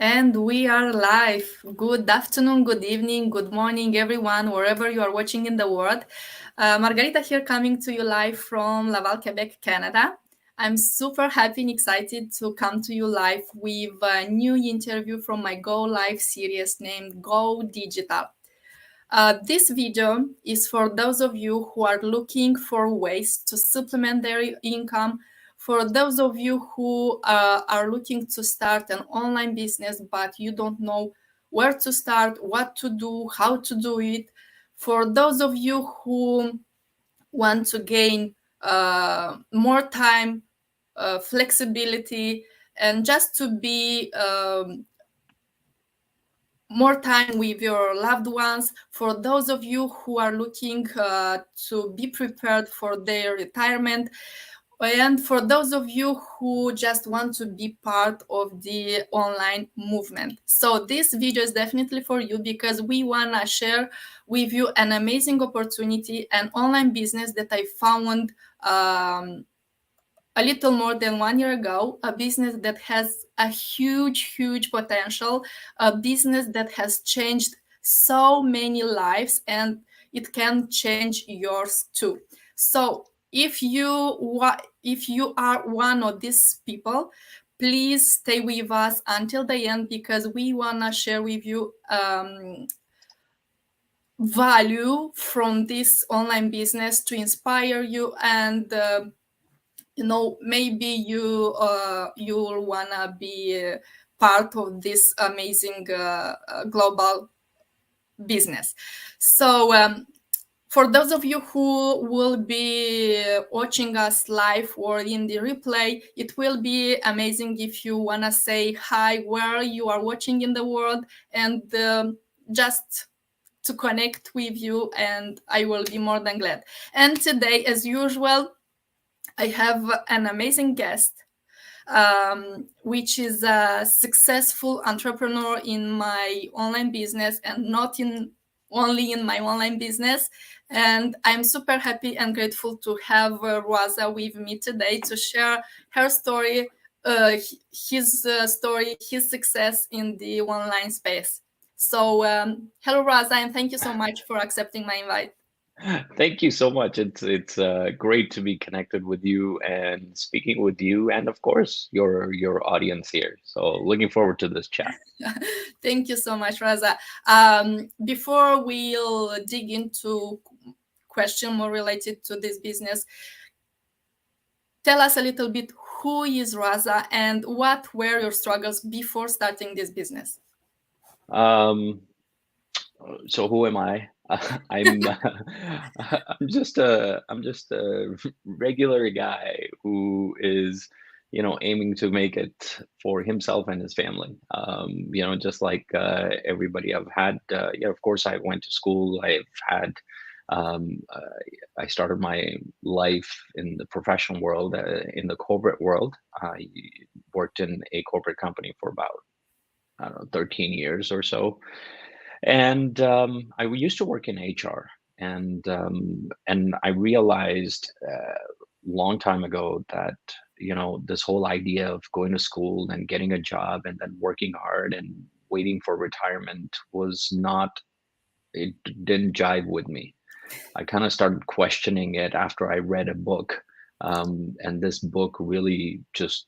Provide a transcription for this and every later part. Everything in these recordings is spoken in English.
And we are live. Good afternoon, good evening, good morning, everyone, wherever you are watching in the world. Margarita here, coming to you live from Laval, Quebec, Canada. I'm super happy and excited to come to you live with a new interview from my Go Live series named Go Digital. This video is for those of you who are looking for ways to supplement their income, for those of you who are looking to start an online business, but you don't know where to start, what to do, how to do it, for those of you who want to gain more time, flexibility, and just to be more time with your loved ones, for those of you who are looking to be prepared for their retirement, and for those of you who just want to be part of the online movement. So this video is definitely for you because we want to share with you an amazing opportunity, an online business that I found a little more than 1 year ago, a business that has a huge potential, a business that has changed so many lives, and it can change yours too. So if you are one of these people, please stay with us until the end because we want to share with you value from this online business to inspire you, and maybe you'll wanna be part of this amazing global business. So for those of you who will be watching us live or in the replay, it will be amazing if you wanna say hi where you are watching in the world, and just to connect with you, and I will be more than glad. And today, as usual, I have an amazing guest, which is a successful entrepreneur in my online business, and not in only in my online business. And I'm super happy and grateful to have Raza with me today to share her story, his story, his success in the online space. So, hello, Raza, and thank you so much for accepting my invite. Thank you so much. It's great to be connected with you and speaking with you, and of course your audience here. So looking forward to this chat. Thank you so much, Raza. Before we'll dig into question more related to this business, tell us a little bit who is Raza and what were your struggles before starting this business? Um, so who am I? I'm just a regular guy who is, aiming to make it for himself and his family. Just like everybody. Of course, I went to school. Um, uh, I started my life in the professional world, in the corporate world. I worked in a corporate company for about, I don't know, 13 years or so. And I used to work in HR, and I realized long time ago that this whole idea of going to school and getting a job and then working hard and waiting for retirement was not. It didn't jive with me. I kind of started questioning it after I read a book, and this book really just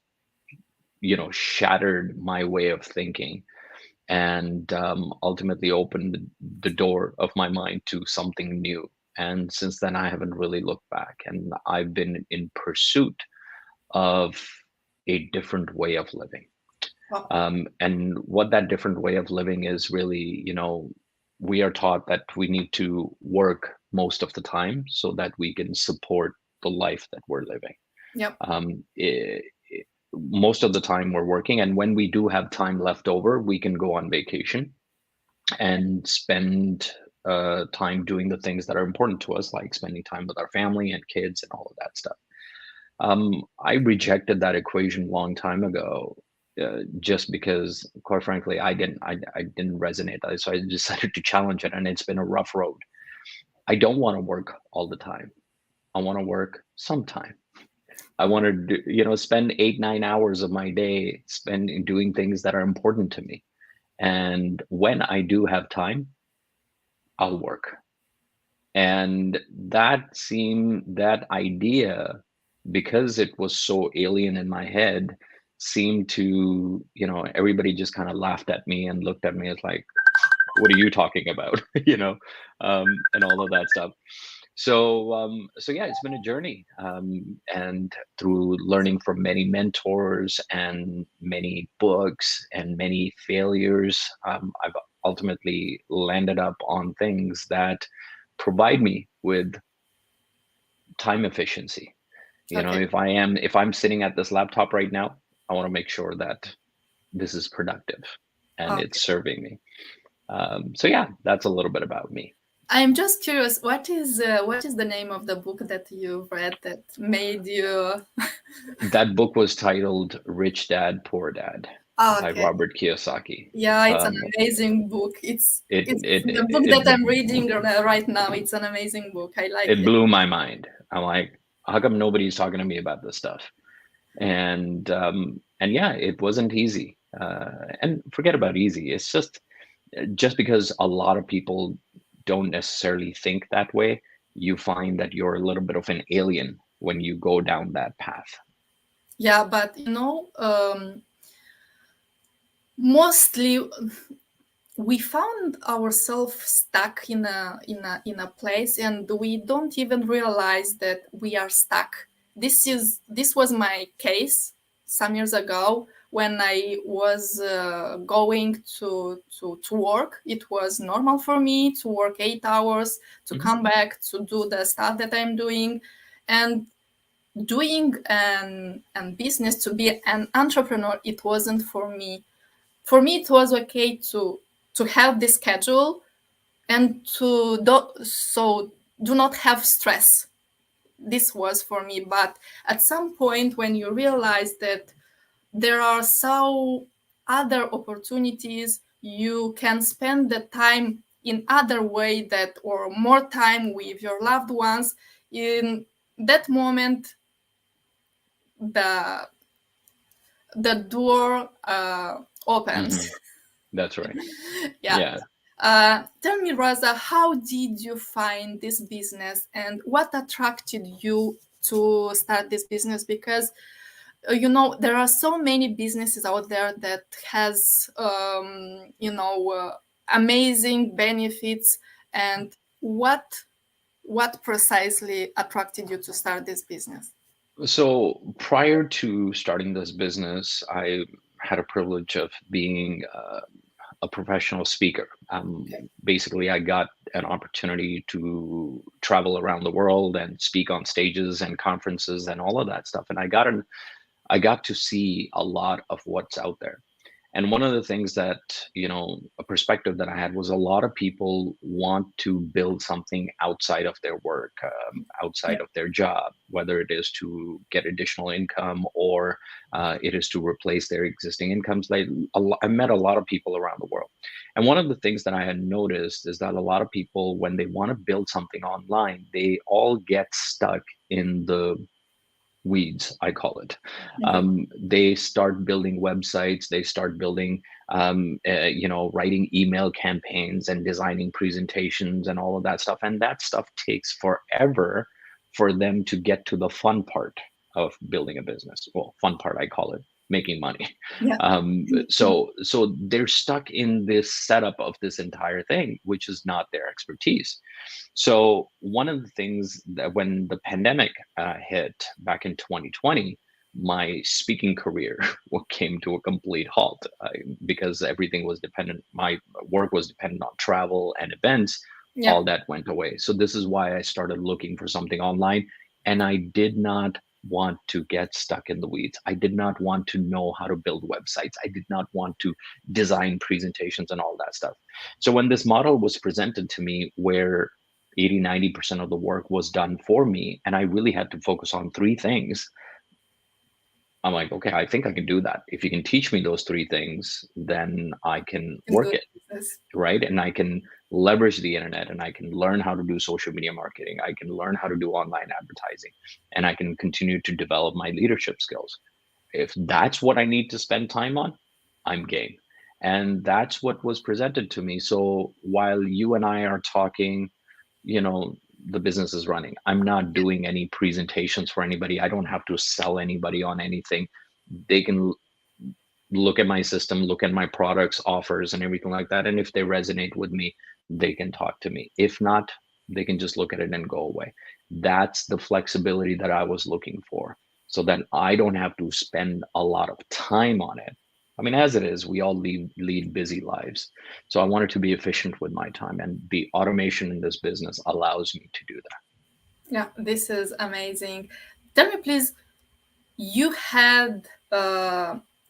shattered my way of thinking and ultimately opened the door of my mind to something new. And since then, I haven't really looked back, and I've been in pursuit of a different way of living. Wow. And what that different way of living is really, we are taught that we need to work most of the time so that we can support the life that we're living. Yep. Um, Most of the time we're working, and when we do have time left over, we can go on vacation and spend time doing the things that are important to us, like spending time with our family and kids and all of that stuff. I rejected that equation long time ago, just because, quite frankly, I didn't resonate. So I decided to challenge it, and it's been a rough road. I don't want to work all the time. I want to work sometime. I want to do, spend 8, 9 hours of my day spend doing things that are important to me. And when I do have time, I'll work. And that idea, because it was so alien in my head, seemed to, everybody just kind of laughed at me and looked at me as like, what are you talking about? And all of that stuff. So yeah, it's been a journey, and through learning from many mentors and many books and many failures, I've ultimately landed up on things that provide me with time efficiency. Okay. If I'm sitting at this laptop right now, I want to make sure that this is productive and Okay. it's serving me. So yeah, that's a little bit about me. I'm just curious, what is the name of the book that you read that made you? That book was titled Rich Dad, Poor Dad Ah, by okay. Robert Kiyosaki. Yeah, it's an Um, amazing book. It's it, it's it, the book it, that I'm reading right now. It's an amazing book. I like it it. blew my mind. I'm like, how come nobody's talking to me about this stuff? And yeah, it wasn't easy. And forget about easy. It's just because a lot of people don't necessarily think that way, you find that you're a little bit of an alien when you go down that path. Yeah, but mostly we found ourselves stuck in a place, and we don't even realize that we are stuck. This was my case some years ago when I was going to work. It was normal for me to work 8 hours, to Mhm. come back to do the stuff that I'm doing, and doing an business, to be an entrepreneur, it wasn't for me. For me, it was okay to have this schedule and do not have stress. This was for me. But at some point, when you realize that there are so other opportunities, you can spend the time in other way, that or more time with your loved ones. In that moment, the the door opens. Mhm. That's right. Yeah. Yeah. Tell me, Raza, how did you find this business and what attracted you to start this business? Because there are so many businesses out there that has amazing benefits. And what precisely attracted you to start this business? So prior to starting this business, I had a privilege of being a professional speaker. Okay. Basically, I got an opportunity to travel around the world and speak on stages and conferences and all of that stuff. And I got to see a lot of what's out there. And one of the things that, a perspective that I had was a lot of people want to build something outside of their work, Yeah. outside of their job, whether it is to get additional income or it is to replace their existing incomes. I met a lot of people around the world. And one of the things that I had noticed is that a lot of people, when they want to build something online, they all get stuck in the weeds, I call it. Okay. They start building websites, they start building writing email campaigns and designing presentations and all of that stuff, and that stuff takes forever for them to get to the fun part of building a business. Well, fun part, I call it making money. Yeah. So they're stuck in this setup of this entire thing, which is not their expertise. So one of the things that when the pandemic hit back in 2020, my speaking career came to a complete halt because everything was dependent. My work was dependent on travel and events. Yeah. All that went away. So this is why I started looking for something online, and I did not want to get stuck in the weeds. I did not want to know how to build websites. I did not want to design presentations and all that stuff. So when this model was presented to me where 80, 90% of the work was done for me, and I really had to focus on three things, I'm like, okay, I think I can do that. If you can teach me those three things, then I can Can work do it, this. right? And I can leverage the internet, and I can learn how to do social media marketing. I can learn how to do online advertising, and I can continue to develop my leadership skills. If that's what I need to spend time on, I'm game. And that's what was presented to me. So while you and I are talking, you know, the business is running. I'm not doing any presentations for anybody. I don't have to sell anybody on anything. They can look at my system, look at my products, offers, and everything like that. And if they resonate with me, they can talk to me. If not, they can just look at it and go away. That's the flexibility that I was looking for, so that I don't have to spend a lot of time on it. I mean, as it is, we all lead busy lives. So I wanted to be efficient with my time, and the automation in this business allows me to do that. Yeah, this is amazing. Tell me, please, you had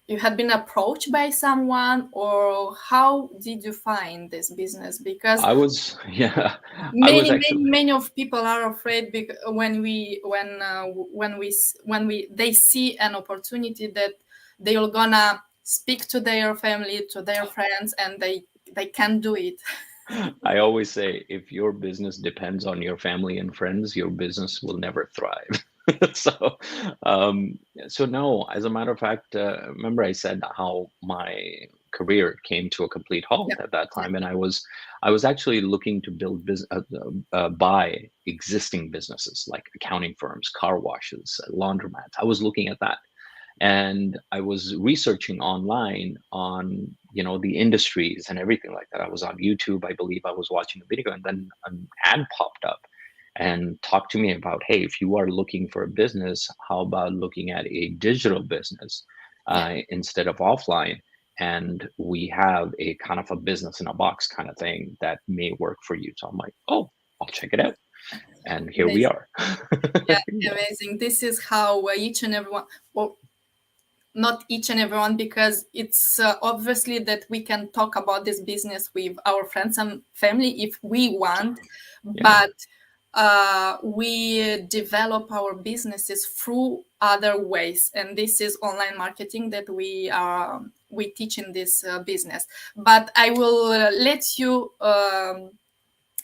you had been approached by someone, or how did you find this business? Because I was, yeah, I was many actually, many many of people are afraid when we they see an opportunity that they're gonna speak to their family, to their friends, and they can't do it. I always say, if your business depends on your family and friends, your business will never thrive. So, um, so no, as a matter of fact, remember I said how my career came to a complete halt Yeah, at that yeah, time, and I was actually looking to build buy existing businesses like accounting firms, car washes, laundromats. I was looking at that, and I was researching online on, you know, the industries and everything like that. I was on YouTube, I believe. I was watching a video, and then an ad popped up and talked to me about, hey, if you are looking for a business, how about looking at a digital business yeah. instead of offline? And we have a kind of a business in a box kind of thing that may work for you. So I'm like, oh, I'll check it out, and here we Amazing. are. Yeah, amazing. This is how each and everyone, well, not each and everyone, because it's obviously that we can talk about this business with our friends and family if we want, Yeah, but we develop our businesses through other ways, and this is online marketing that we teach in this business. But I will let you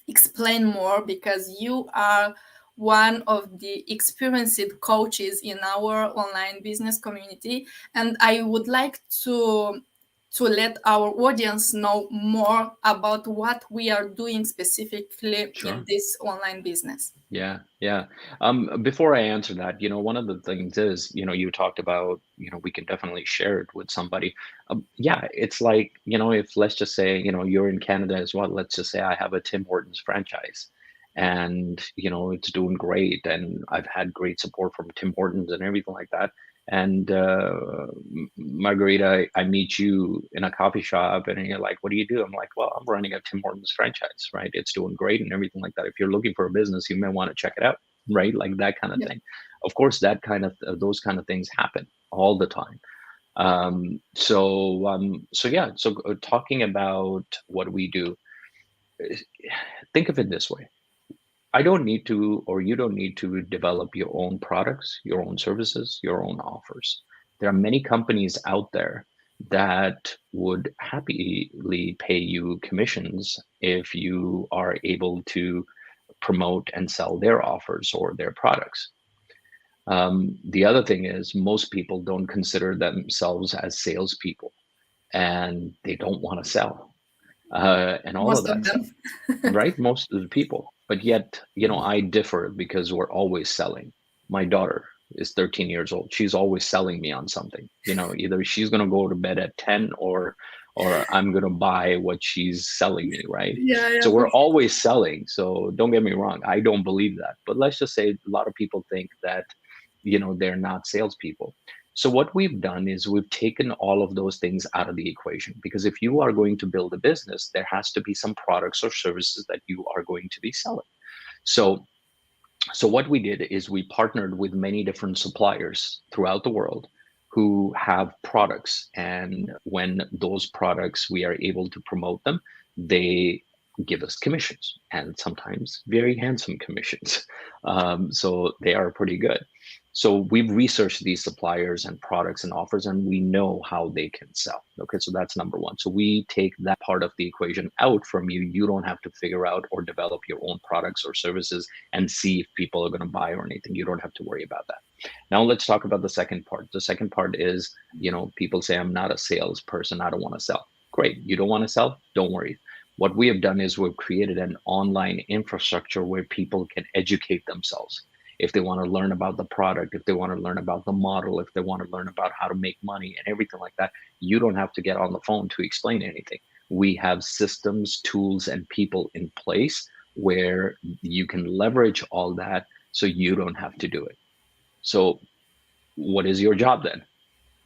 explain more, because you are one of the experienced coaches in our online business community, and I would like to let our audience know more about what we are doing specifically in sure. this online business. Yeah, yeah. Before I answer that, you know, one of the things is, you know, you talked about, you know, we can definitely share it with somebody. Yeah, it's like, you know, if let's just say, you know, you're in Canada as well. Let's just say I have a Tim Hortons franchise, and, you know, it's doing great, and I've had great support from Tim Hortons and everything like that. And Margarita, I meet you in a coffee shop, and you're like, "What do you do?" I'm like, "Well, I'm running a Tim Hortons franchise, right? It's doing great and everything like that. If you're looking for a business, you may want to check it out, right? Like that kind of Yeah. thing." Of course, that kind of those kind of things happen all the time. So yeah. So talking about what we do, eh, think of it this way: I don't need to, or you don't need to develop your own products, your own services, your own offers. There are many companies out there that would happily pay you commissions if you are able to promote and sell their offers or their products. The other thing is, most people don't consider themselves as salespeople, and they don't want to sell, and all of Most of that stuff, them. right? Most of the people. But yet, you know, I differ because we're always selling. My daughter is 13 years old. She's always selling me on something. You know, either she's going to go to bed at 10, or I'm going to buy what she's selling me, right? Yeah, yeah, So for we're always selling. So don't get me wrong, I don't believe that. But let's just say a lot of people think that, you know, they're not salespeople. So what we've done is we've taken all of those things out of the equation, because if you are going to build a business, there has to be some products or services that you are going to be selling. So what we did is we partnered with many different suppliers throughout the world who have products, and when those products we are able to promote them, they give us commissions, and sometimes very handsome commissions. So they are pretty good. So we've researched these suppliers and products and offers, and we know how they can sell. Okay, so that's number one. So we take that part of the equation out from you. You don't have to figure out or develop your own products or services and see if people are going to buy or anything. You don't have to worry about that. Now let's talk about the second part. The second part is, people say, I'm not a salesperson, I don't want to sell. Great, you don't want to sell? Don't worry. What we have done is we've created an online infrastructure where people can educate themselves. If they want to learn about the product, if they want to learn about the model, if they want to learn about how to make money and everything like that, you don't have to get on the phone to explain anything. We have systems, tools, and people in place where you can leverage all that so you don't have to do it. So what is your job then?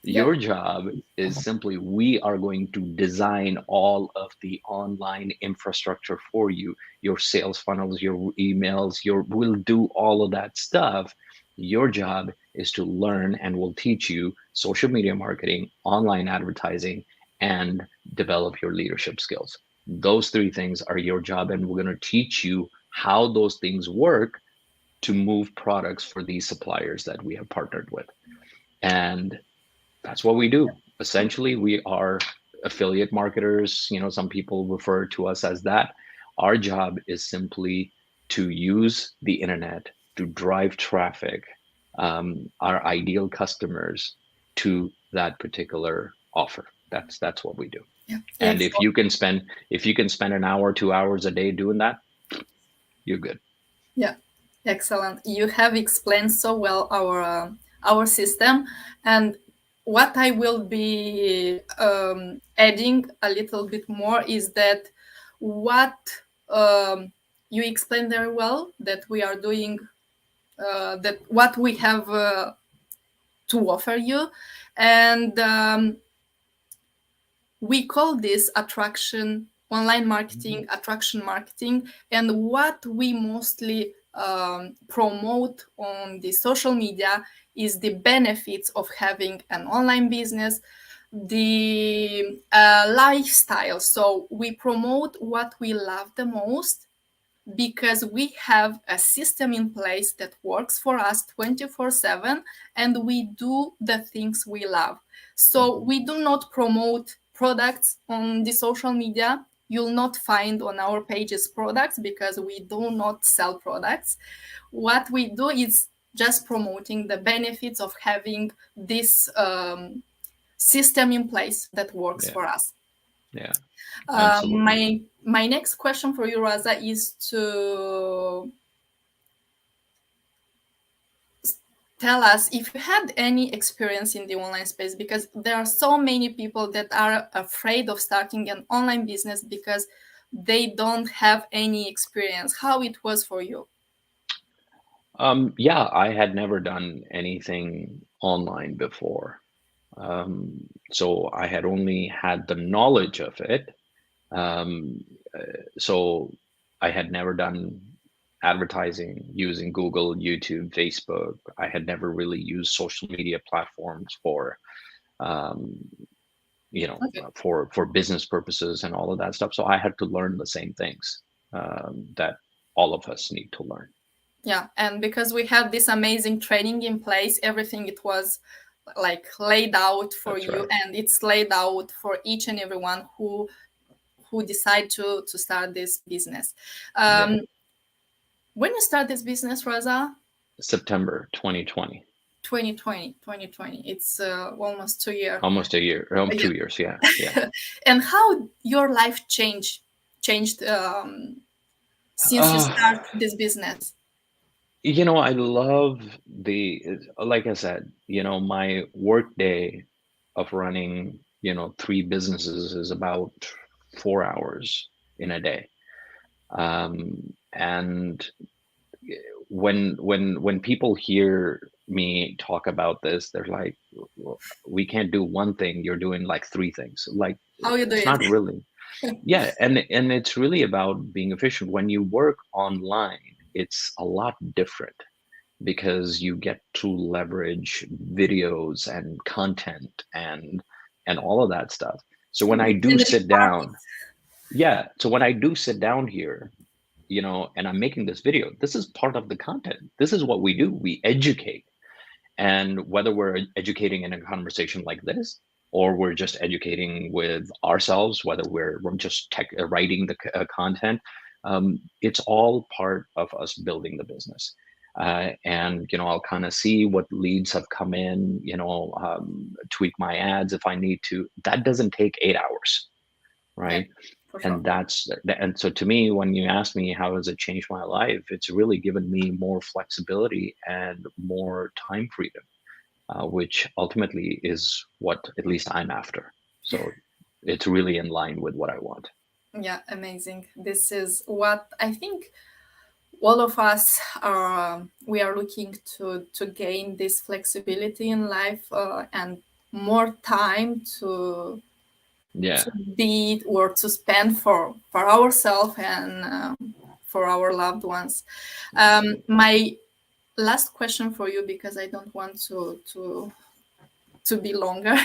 Yeah. Your job is simply, we are going to design all of the online infrastructure for you, your sales funnels, your emails, we'll do all of that stuff. Your job is to learn, and we'll teach you social media marketing, online advertising, and develop your leadership skills. Those three things are your job, and we're going to teach you how those things work to move products for these suppliers that we have partnered with. And that's what we do. Essentially, we are affiliate marketers. Some people refer to us as that. Our job is simply to use the internet to drive traffic, our ideal customers, to that particular offer. That's what we do. Yeah. And if you can spend an hour, 2 hours a day doing that, you're good. Yeah, excellent. You have explained so well our system, and what I will be adding a little bit more is that what you explained very well, that we are doing, that what we have to offer you, and we call this online marketing, attraction marketing, and what we mostly promote on the social media is the benefits of having an online business, the lifestyle. So we promote what we love the most, because we have a system in place that works for us 24/7, and we do the things we love. So we do not promote products on the social media. You'll not find on our pages products, because we do not sell products. What we do is just promoting the benefits of having this system in place that works for us. Yeah, absolutely. My next question for you, Raza, is to tell us if you had any experience in the online space, because there are so many people that are afraid of starting an online business because they don't have any experience. How it was for you? Yeah, I had never done anything online before. So I had only had the knowledge of it. So I had never done advertising using Google, YouTube, Facebook. I had never really used social media platforms for, um, Okay. for business purposes and all of that stuff. So I had to learn the same things that all of us need to learn. Yeah, and because we had this amazing training in place, everything, it was like laid out for That's you, right. and it's laid out for each and everyone who decide to start this business. Yeah. When you start this business, Raza? September 2020. 2020. It's almost 2 years. Almost a year. Yeah. 2 years. Yeah. Yeah. And how your life changed since you start this business? I love like I said, my work day of running, 3 businesses is about 4 hours in a day. And when people hear me talk about this, they're like, "Well, we can't do one thing. You're doing like 3 things." Like, How you do it's it? not really. Yeah, and it's really about being efficient. When you work online, it's a lot different because you get to leverage videos and content and all of that stuff. So when I do And the sit down, departments. Yeah. So when I do sit down here, and I'm making this video, this is part of the content. This is what we do. We educate. And whether we're educating in a conversation like this, or we're just educating with ourselves, whether we're just writing the content, it's all part of us building the business. And I'll kind of see what leads have come in, tweak my ads if I need to. That doesn't take 8 hours, Yeah, right? for sure. And so to me, when you ask me how has it changed my life, it's really given me more flexibility and more time freedom, which ultimately is what at least I'm after. So it's really in line with what I want. Yeah, amazing. This is what I think all of us are. We are looking to gain this flexibility in life, and more time to Yeah. be or to spend for ourselves and for our loved ones. My last question for you, because I don't want to be longer.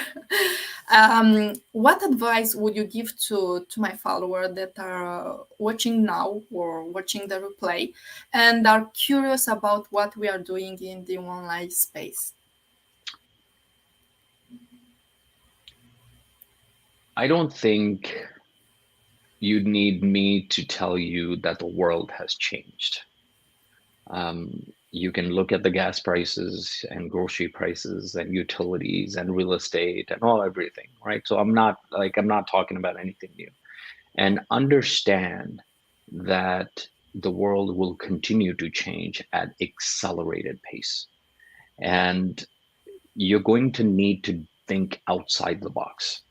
What advice would you give to my followers that are watching now or watching the replay and are curious about what we are doing in the online space? I don't think you need me to tell you that the world has changed. You can look at the gas prices and grocery prices and utilities and real estate and everything, right? So I'm not talking about anything new. And understand that the world will continue to change at accelerated pace. And you're going to need to think outside the box.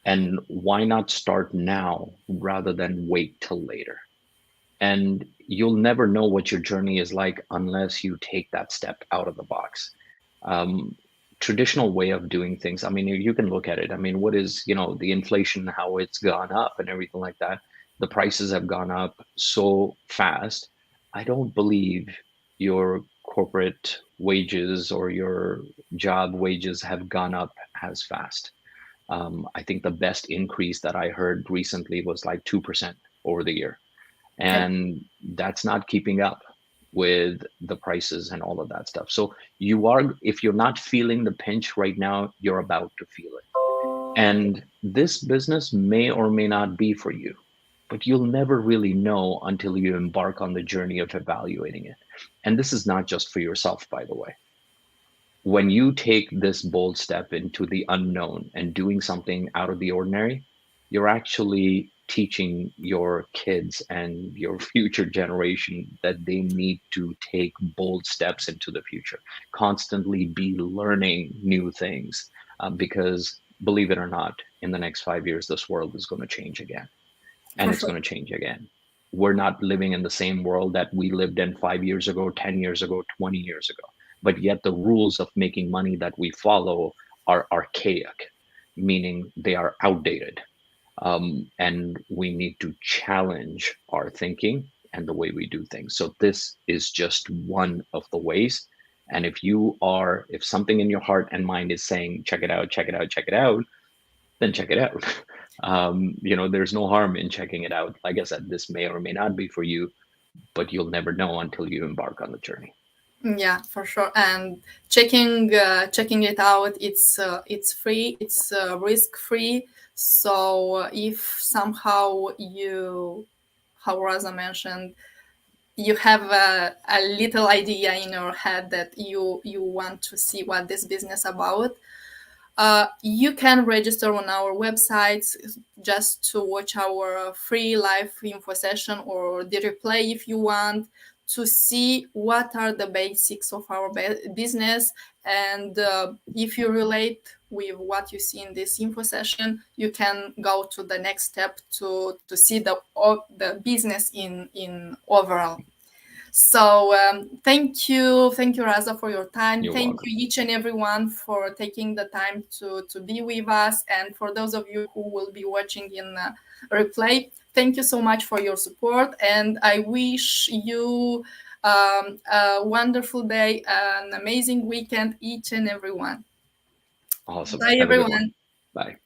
And why not start now rather than wait till later? And you'll never know what your journey is like unless you take that step out of the box. um, Traditional way of doing things, I mean, you can look at it. I mean, what is, the inflation, how it's gone up and everything like that. The prices have gone up so fast. I don't believe your corporate wages or your job wages have gone up as fast. I think the best increase that I heard recently was like 2% over the year, Yeah, and that's not keeping up with the prices and all of that stuff. So you are, if you're not feeling the pinch right now, you're about to feel it. And this business may or may not be for you, but you'll never really know until you embark on the journey of evaluating it. And this is not just for yourself, by the way. When you take this bold step into the unknown and doing something out of the ordinary, you're actually teaching your kids and your future generation that they need to take bold steps into the future, constantly be learning new things. Because believe it or not, in the next 5 years, this world is going to change again, and for it's sure. going to change again. We're not living in the same world that we lived in 5 years ago, 10 years ago, 20 years ago. But yet the rules of making money that we follow are archaic, meaning they are outdated. And we need to challenge our thinking and the way we do things. So this is just one of the ways. And if something in your heart and mind is saying, check it out, check it out, check it out, then check it out. There's no harm in checking it out. Like I said, this may or may not be for you, but you'll never know until you embark on the journey. Yeah, for sure. And checking it out, it's free, it's risk free. So if somehow you, how Raza mentioned, you have a little idea in your head that you want to see what this business about, you can register on our website just to watch our free live info session or the replay if you want to see what are the basics of our business. And if you relate with what you see in this info session, you can go to the next step to see the business in overall. So thank you, Raza, for your time. You're Thank welcome. you, each and everyone, for taking the time to be with us. And for those of you who will be watching in replay, thank you so much for your support. And I wish you a wonderful day, an amazing weekend, each and everyone. Awesome. Bye, Have a good one. everyone. Bye.